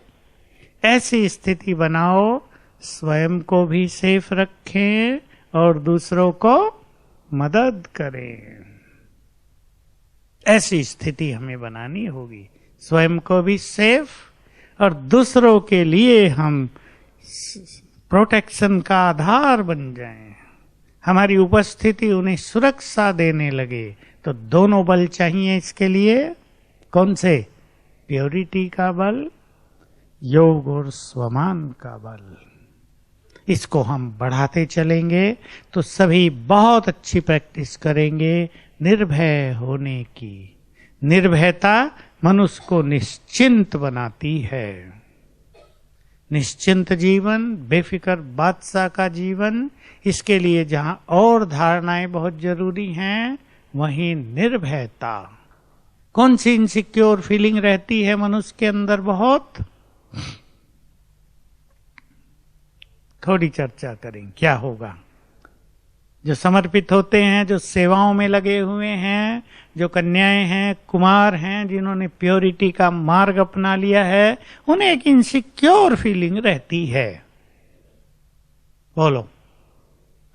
S1: ऐसी स्थिति बनाओ, स्वयं को भी सेफ रखें और दूसरों को मदद करें। ऐसी स्थिति हमें बनानी होगी, स्वयं को भी सेफ और दूसरों के लिए हम प्रोटेक्शन का आधार बन जाएं। हमारी उपस्थिति उन्हें सुरक्षा देने लगे। तो दोनों बल चाहिए इसके लिए। कौन से? प्योरिटी का बल, योग और स्वमान का बल। इसको हम बढ़ाते चलेंगे तो सभी बहुत अच्छी प्रैक्टिस करेंगे निर्भय होने की। निर्भयता मनुष्य को निश्चिंत बनाती है। निश्चिंत जीवन, बेफिक्र बादशाह का जीवन। इसके लिए जहां और धारणाएं बहुत जरूरी हैं, वहीं निर्भयता। कौन सी इनसिक्योर फीलिंग रहती है मनुष्य के अंदर? बहुत थोड़ी चर्चा करें, क्या होगा? जो समर्पित होते हैं, जो सेवाओं में लगे हुए हैं, जो कन्याएं हैं, कुमार हैं, जिन्होंने प्योरिटी का मार्ग अपना लिया है, उन्हें एक इनसिक्योर फीलिंग रहती है। बोलो,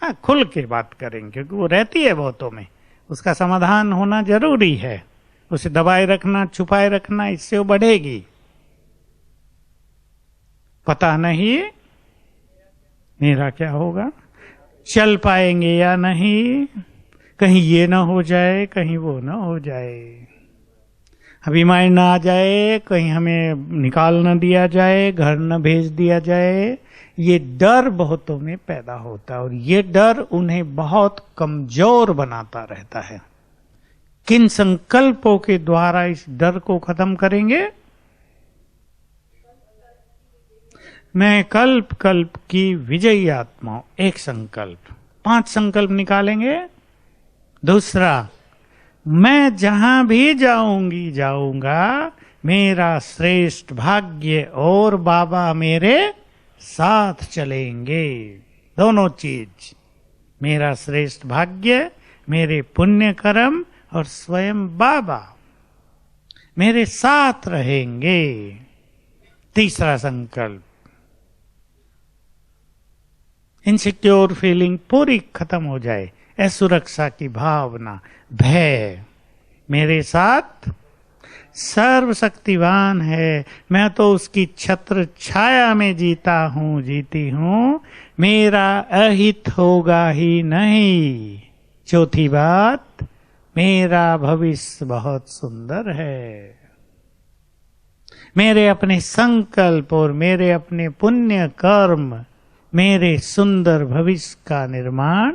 S1: हाँ, खुल के बात करें, क्योंकि वो रहती है बहुतों में। उसका समाधान होना जरूरी है। उसे दबाए रखना, छुपाए रखना, इससे वो बढ़ेगी। पता नहीं मेरा क्या होगा, चल पाएंगे या नहीं, कहीं ये ना हो जाए, कहीं वो ना हो जाए, अभी माइंड ना आ जाए, कहीं हमें निकाल ना दिया जाए, घर ना भेज दिया जाए। ये डर बहुतों में पैदा होता है और ये डर उन्हें बहुत कमजोर बनाता रहता है। किन संकल्पों के द्वारा इस डर को खत्म करेंगे? मैं कल्प कल्प की विजयी आत्मा। एक संकल्प। 5 संकल्प निकालेंगे। दूसरा, मैं जहां भी जाऊंगा मेरा श्रेष्ठ भाग्य और बाबा मेरे साथ चलेंगे। दोनों चीज, मेरा श्रेष्ठ भाग्य, मेरे पुण्य कर्म और स्वयं बाबा मेरे साथ रहेंगे। तीसरा संकल्प, इनसिक्योर फीलिंग पूरी खत्म हो जाए, असुरक्षा की भावना, भय मेरे साथ सर्वशक्तिवान है, मैं तो उसकी छत्र छाया में जीती हूं, मेरा अहित होगा ही नहीं। चौथी बात, मेरा भविष्य बहुत सुंदर है। मेरे अपने संकल्प और मेरे अपने पुण्य कर्म मेरे सुंदर भविष्य का निर्माण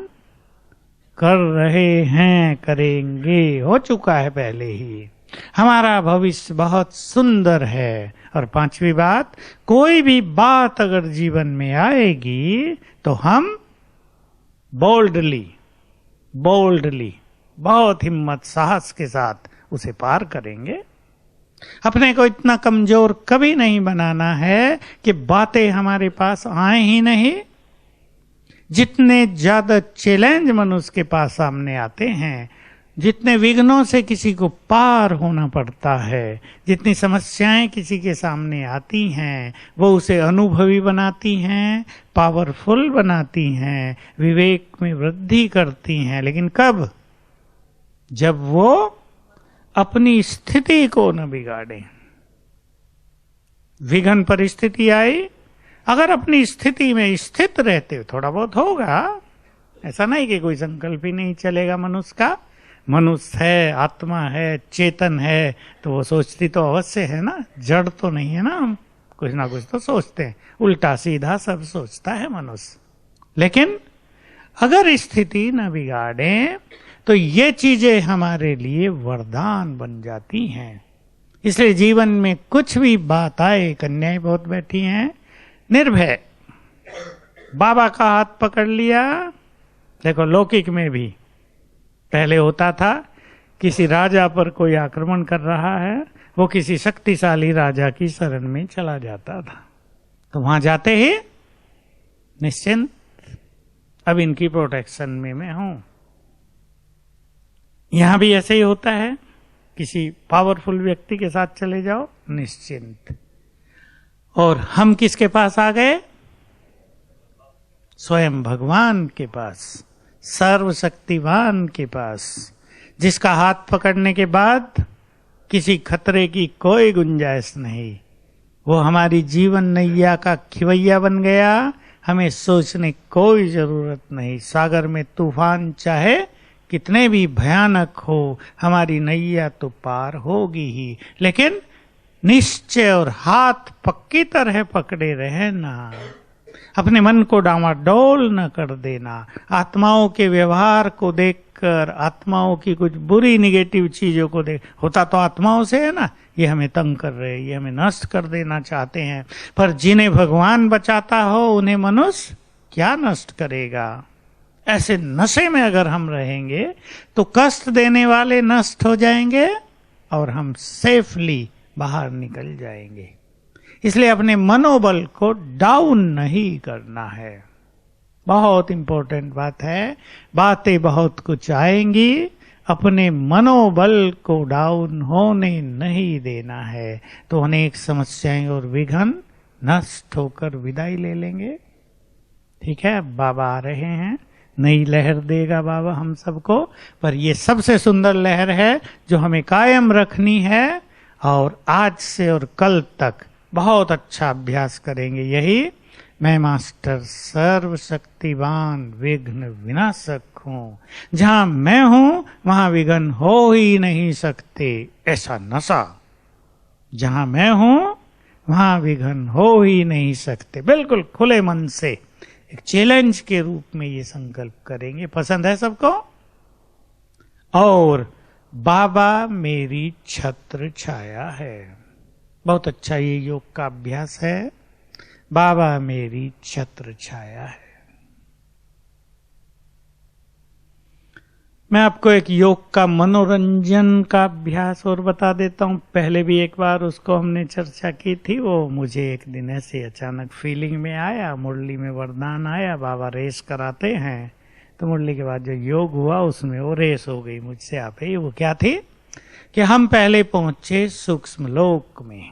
S1: कर रहे हैं, करेंगे, हो चुका है पहले ही। हमारा भविष्य बहुत सुंदर है। और 5वीं बात, कोई भी बात अगर जीवन में आएगी तो हम बोल्डली बहुत हिम्मत साहस के साथ उसे पार करेंगे। अपने को इतना कमजोर कभी नहीं बनाना है कि बातें हमारे पास आए ही नहीं। जितने ज्यादा चैलेंज मनुष्य के पास सामने आते हैं, जितने विघ्नों से किसी को पार होना पड़ता है, जितनी समस्याएं किसी के सामने आती हैं, वो उसे अनुभवी बनाती हैं, पावरफुल बनाती हैं, विवेक में वृद्धि करती हैं। लेकिन कब? जब वो अपनी स्थिति को न बिगाड़े। विघ्न परिस्थिति आई, अगर अपनी स्थिति में स्थित रहते हो, थोड़ा बहुत होगा, ऐसा नहीं कि कोई संकल्प ही नहीं चलेगा मनुष्य का। मनुष्य है, आत्मा है, चेतन है, तो वो सोचती तो अवश्य है ना, जड़ तो नहीं है ना, हम कुछ ना कुछ तो सोचते हैं, उल्टा सीधा सब सोचता है मनुष्य। लेकिन अगर स्थिति न बिगाड़े तो ये चीजें हमारे लिए वरदान बन जाती हैं। इसलिए जीवन में कुछ भी बात आए, कन्याएं बहुत बैठी हैं, निर्भय बाबा का हाथ पकड़ लिया। देखो लौकिक में भी पहले होता था, किसी राजा पर कोई आक्रमण कर रहा है, वो किसी शक्तिशाली राजा की शरण में चला जाता था, तो वहां जाते ही निश्चिंत, अब इनकी प्रोटेक्शन में मैं हूं। यहां भी ऐसे ही होता है, किसी पावरफुल व्यक्ति के साथ चले जाओ, निश्चिंत। और हम किसके पास आ गए? स्वयं भगवान के पास, सर्वशक्तिवान के पास, जिसका हाथ पकड़ने के बाद किसी खतरे की कोई गुंजाइश नहीं। वो हमारी जीवन नैया का खिवैया बन गया, हमें सोचने की कोई जरूरत नहीं। सागर में तूफान चाहे कितने भी भयानक हो, हमारी नैया तो पार होगी ही। लेकिन निश्चय और हाथ पक्की तरह पकड़े रहना, अपने मन को डामाडोल न कर देना। आत्माओं के व्यवहार को देखकर, आत्माओं की कुछ बुरी निगेटिव चीजों को देख, होता तो आत्माओं से है ना, ये हमें तंग कर रहे हैं, ये हमें नष्ट कर देना चाहते हैं, पर जिन्हें भगवान बचाता हो उन्हें मनुष्य क्या नष्ट करेगा। ऐसे नशे में अगर हम रहेंगे तो कष्ट देने वाले नष्ट हो जाएंगे और हम सेफली बाहर निकल जाएंगे। इसलिए अपने मनोबल को डाउन नहीं करना है, बहुत इंपॉर्टेंट बात है। बातें बहुत कुछ आएंगी, अपने मनोबल को डाउन होने नहीं देना है, तो अनेक समस्याएं और विघ्न नष्ट होकर विदाई ले लेंगे। ठीक है, बाबा आ रहे हैं, नई लहर देगा बाबा हम सबको, पर ये सबसे सुंदर लहर है जो हमें कायम रखनी है। और आज से और कल तक बहुत अच्छा अभ्यास करेंगे, यही मैं मास्टर सर्वशक्तिवान विघ्न विनाशक हूं, जहां मैं हूं वहां विघ्न हो ही नहीं सकते, ऐसा नशा। जहां मैं हूं वहां विघ्न हो ही नहीं सकते। बिल्कुल खुले मन से एक चैलेंज के रूप में ये संकल्प करेंगे। पसंद है सबको? और बाबा मेरी छत्र छाया है, बहुत अच्छा ये योग का अभ्यास है। बाबा मेरी छत्र छाया है। मैं आपको एक योग का मनोरंजन का अभ्यास और बता देता हूं। पहले भी एक बार उसको हमने चर्चा की थी। वो मुझे एक दिन ऐसे अचानक फीलिंग में आया, मुरली में वरदान आया, बाबा रेस कराते हैं, तो मुरली के बाद जो योग हुआ उसमें वो रेस हो गई मुझसे आप ही। वो क्या थी कि हम पहले पहुंचे सूक्ष्म लोक में,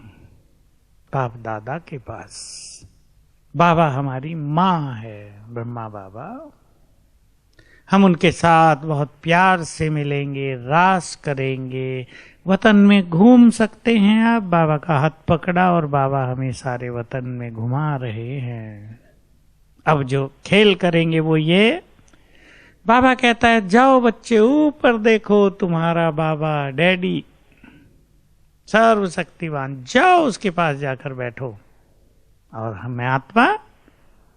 S1: बाप दादा के पास। बाबा हमारी माँ है, ब्रह्मा बाबा। हम उनके साथ बहुत प्यार से मिलेंगे, रास करेंगे, वतन में घूम सकते हैं आप। बाबा का हाथ पकड़ा और बाबा हमें सारे वतन में घुमा रहे हैं। अब जो खेल करेंगे वो ये, बाबा कहता है जाओ बच्चे ऊपर देखो, तुम्हारा बाबा डैडी सर्वशक्तिवान, जाओ उसके पास जाकर बैठो। और हमें आत्मा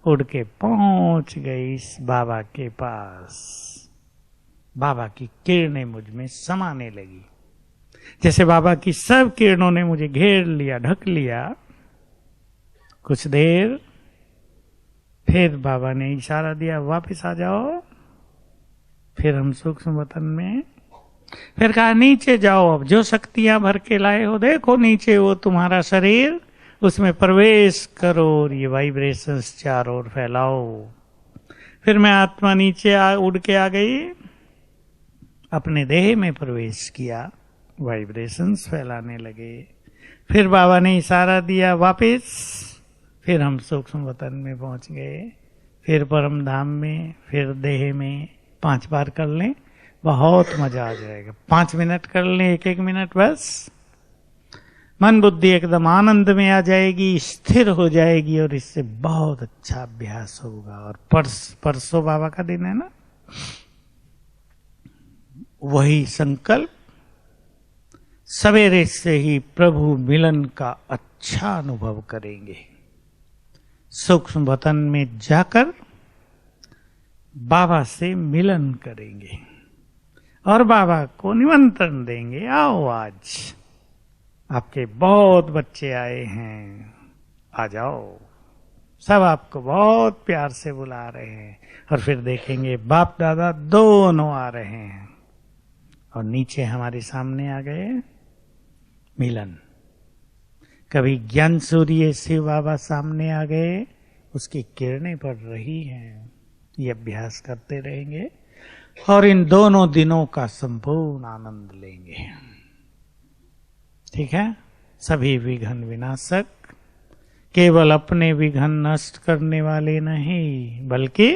S1: उड़ के पहुंच गई इस बाबा के पास। बाबा की किरणें मुझ में समाने लगी, जैसे बाबा की सब किरणों ने मुझे घेर लिया, ढक लिया। कुछ देर फिर बाबा ने इशारा दिया वापस आ जाओ। फिर हम सूक्ष्म वतन में, फिर कहा नीचे जाओ, अब जो शक्तियां भर के लाए हो देखो नीचे वो तुम्हारा शरीर, उसमें प्रवेश करो और ये वाइब्रेशंस चारों ओर फैलाओ। फिर मैं आत्मा नीचे उड़ के आ गई, अपने देह में प्रवेश किया, वाइब्रेशंस फैलाने लगे। फिर बाबा ने इशारा दिया वापस, फिर हम सूक्ष्म वतन में पहुंच गए, फिर परम धाम में, फिर देह में। 5 बार कर लें, बहुत मजा आ जाएगा। 5 मिनट कर लें, 1-1 मिनट बस। मन बुद्धि एकदम आनंद में आ जाएगी, स्थिर हो जाएगी और इससे बहुत अच्छा अभ्यास होगा। और परसों बाबा का दिन है ना, वही संकल्प, सवेरे से ही प्रभु मिलन का अच्छा अनुभव करेंगे। सूक्ष्म वतन में जाकर बाबा से मिलन करेंगे और बाबा को निमंत्रण देंगे, आओ आज आपके बहुत बच्चे आए हैं, आ जाओ। सब आपको बहुत प्यार से बुला रहे हैं। और फिर देखेंगे बाप दादा दोनों आ रहे हैं और नीचे हमारे सामने आ गए मिलन। कभी ज्ञान सूर्य शिव बाबा सामने आ गए, उसकी किरणें पड़ रही हैं। ये अभ्यास करते रहेंगे और इन दोनों दिनों का संपूर्ण आनंद लेंगे। ठीक है। सभी विघ्न विनाशक, केवल अपने विघ्न नष्ट करने वाले नहीं, बल्कि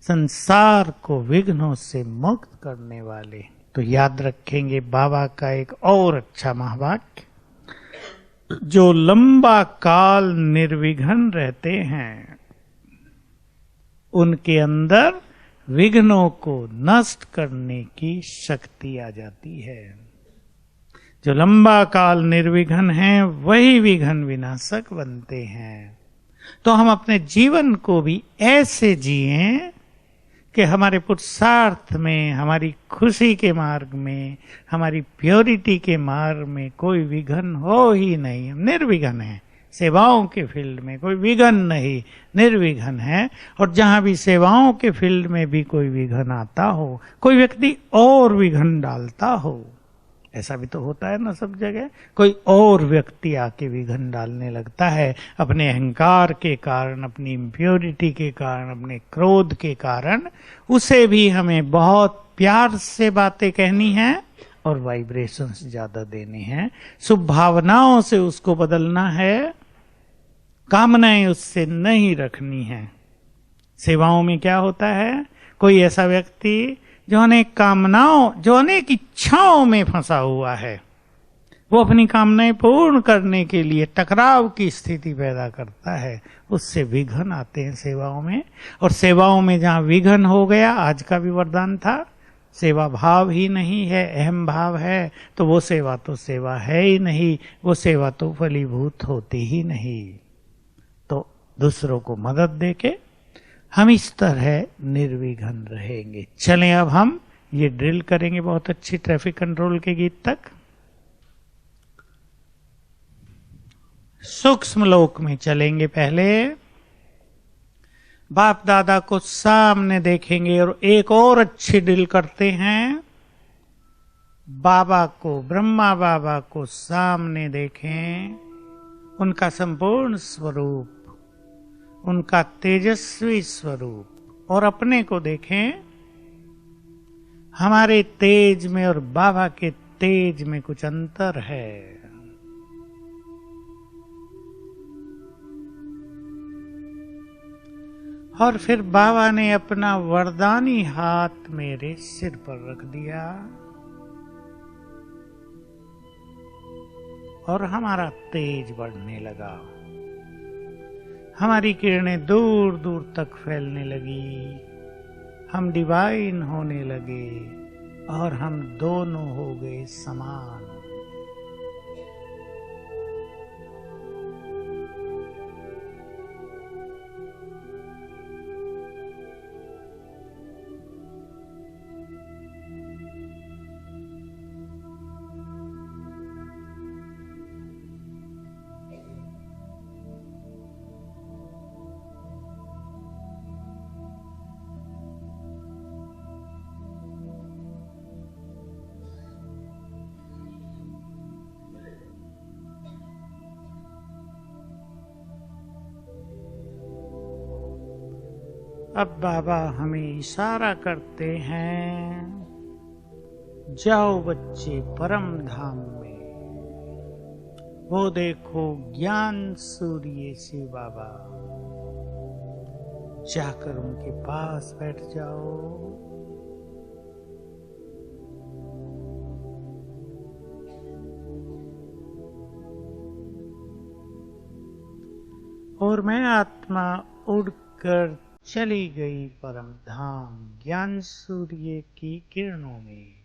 S1: संसार को विघ्नों से मुक्त करने वाले। तो याद रखेंगे बाबा का एक और अच्छा महावाक्य, जो लंबा काल निर्विघ्न रहते हैं उनके अंदर विघ्नों को नष्ट करने की शक्ति आ जाती है। जो लंबा काल निर्विघ्न हैं वही विघ्न विनाशक बनते हैं। तो हम अपने जीवन को भी ऐसे जिएं कि हमारे पुरुषार्थ में, हमारी खुशी के मार्ग में, हमारी प्योरिटी के मार्ग में कोई विघ्न हो ही नहीं। हम निर्विघ्न हैं। सेवाओं के फील्ड में कोई विघ्न नहीं, निर्विघ्न है। और जहां भी सेवाओं के फील्ड में भी कोई विघ्न आता हो, कोई व्यक्ति और विघ्न डालता हो, ऐसा भी तो होता है ना सब जगह, कोई और व्यक्ति आके विघ्न डालने लगता है अपने अहंकार के कारण, अपनी इम्प्योरिटी के कारण, अपने क्रोध के कारण। उसे भी हमें बहुत प्यार से बातें कहनी है और वाइब्रेशंस ज्यादा देने हैं। शुभ भावनाओं से उसको बदलना है, कामनाएं उससे नहीं रखनी है। सेवाओं में क्या होता है, कोई ऐसा व्यक्ति जो अनेक कामनाओं, जो अनेक इच्छाओं में फंसा हुआ है, वो अपनी कामनाएं पूर्ण करने के लिए टकराव की स्थिति पैदा करता है, उससे विघ्न आते हैं सेवाओं में। और सेवाओं में जहां विघ्न हो गया, आज का भी वरदान था, सेवा भाव ही नहीं है, अहम भाव है, तो वो सेवा तो सेवा है ही नहीं, वो सेवा तो फलीभूत होती ही नहीं। तो दूसरों को मदद देके हम इस तरह निर्विघ्न रहेंगे। चलें अब हम ये ड्रिल करेंगे बहुत अच्छी, ट्रैफिक कंट्रोल के गीत तक। सूक्ष्म लोक में चलेंगे। पहले बाप दादा को सामने देखेंगे और एक और अच्छी डील करते हैं, बाबा को, ब्रह्मा बाबा को सामने देखें, उनका संपूर्ण स्वरूप, उनका तेजस्वी स्वरूप, और अपने को देखें, हमारे तेज में और बाबा के तेज में कुछ अंतर है। और फिर बाबा ने अपना वरदानी हाथ मेरे सिर पर रख दिया और हमारा तेज बढ़ने लगा। हमारी किरणें दूर दूर तक फैलने लगी, हम डिवाइन होने लगे और हम दोनों हो गए समान। अब बाबा हमें इशारा करते हैं, जाओ बच्चे परम धाम में। वो देखो ज्ञान सूर्य शिव बाबा, जाकर उनके पास बैठ जाओ। और मैं आत्मा उड़कर चली गई परम धाम ज्ञान सूर्य की किरणों में।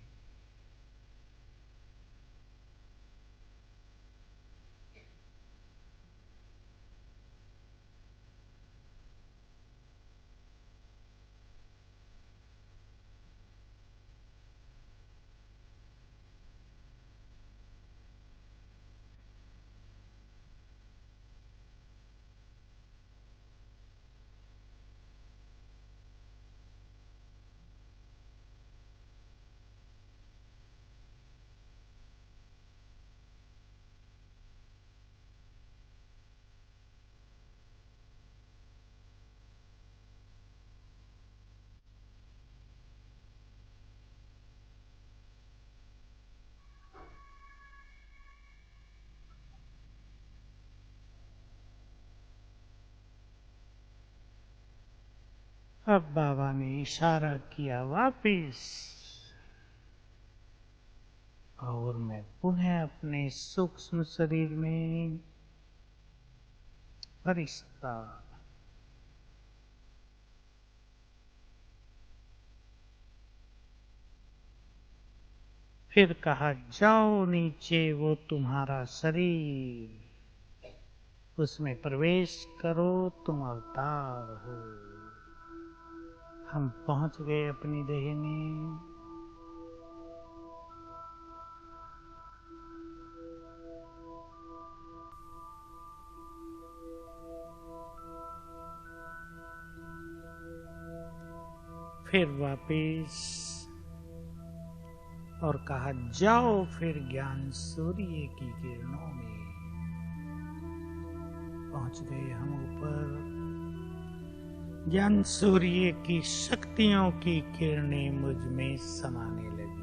S1: अब बाबा ने इशारा किया वापिस, और मैं पुनः अपने सूक्ष्म शरीर में फरिश्ता। फिर कहा, जाओ नीचे, वो तुम्हारा शरीर, उसमें प्रवेश करो, तुम अवतार हो। हम पहुंच गए अपनी देह में। फिर वापिस, और कहा, जाओ फिर ज्ञान सूर्य की किरणों में। पहुंच गए हम ऊपर। ज्ञान सूर्य की शक्तियों की किरणें मुझ में समाने लगी।